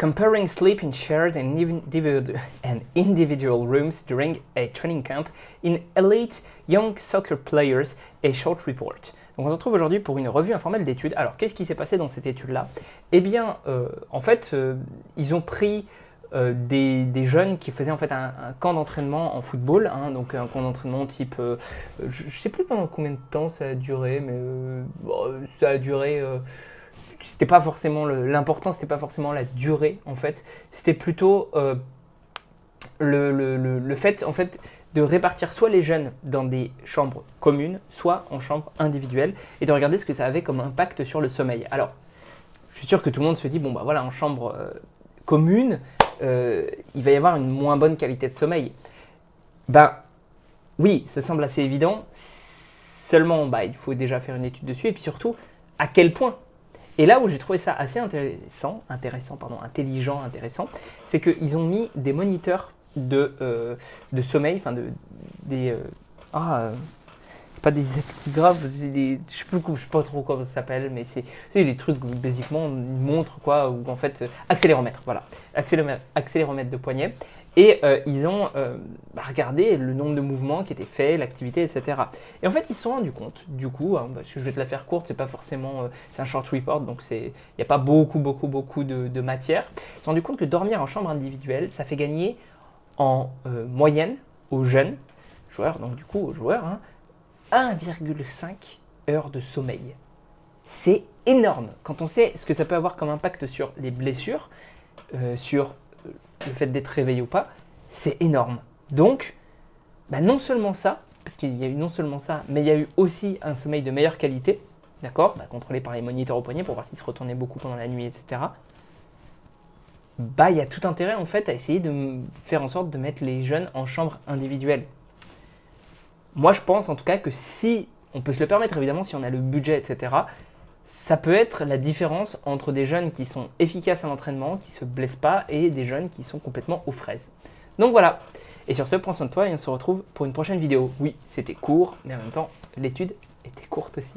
Comparing sleep in shared and individual rooms during a training camp in elite young soccer players, a short report. Donc on se retrouve aujourd'hui pour une revue informelle d'études. Alors qu'est-ce qui s'est passé dans cette étude-là? Eh bien, en fait, ils ont pris des jeunes qui faisaient en fait un camp d'entraînement en football, hein, donc un camp d'entraînement type, je ne sais plus pendant combien de temps ça a duré, mais ça a duré. C'était pas forcément l'important, c'était pas forcément la durée en fait, c'était plutôt le fait en fait de répartir soit les jeunes dans des chambres communes, soit en chambres individuelles, et de regarder ce que ça avait comme impact sur le sommeil. Alors, je suis sûr que tout le monde se dit bon bah voilà, en chambre commune, il va y avoir une moins bonne qualité de sommeil. Ben oui, ça semble assez évident. Seulement, bah, il faut déjà faire une étude dessus, et puis surtout, à quel point. Et là où j'ai trouvé ça assez intelligent, c'est qu'ils ont mis des moniteurs de sommeil, enfin pas des actigraphes, c'est des, je sais pas trop comment ça s'appelle, mais c'est des trucs où basiquement une montre quoi, ou en fait accéléromètre, voilà, accéléromètre de poignet. Et ils ont regardé le nombre de mouvements qui étaient faits, l'activité, etc. Et en fait, ils se sont rendus compte, du coup, hein, parce que je vais te la faire courte, c'est pas forcément, c'est un short report, donc il n'y a pas beaucoup de matière. Ils se sont rendus compte que dormir en chambre individuelle, ça fait gagner en moyenne aux jeunes joueurs, donc du coup aux joueurs, hein, 1,5 heures de sommeil. C'est énorme quand on sait ce que ça peut avoir comme impact sur les blessures, sur le fait d'être réveillé ou pas, c'est énorme. Donc, bah non seulement ça, parce qu'il y a eu non seulement ça, mais il y a eu aussi un sommeil de meilleure qualité, d'accord, contrôlé par les moniteurs au poignet pour voir s'ils se retournaient beaucoup pendant la nuit, etc. Bah, il y a tout intérêt en fait à essayer de faire en sorte de mettre les jeunes en chambre individuelle. Moi, je pense en tout cas que si on peut se le permettre, évidemment, si on a le budget, etc., ça peut être la différence entre des jeunes qui sont efficaces à l'entraînement, qui ne se blessent pas, et des jeunes qui sont complètement aux fraises. Donc voilà. Et sur ce, prends soin de toi et on se retrouve pour une prochaine vidéo. Oui, c'était court, mais en même temps, l'étude était courte aussi.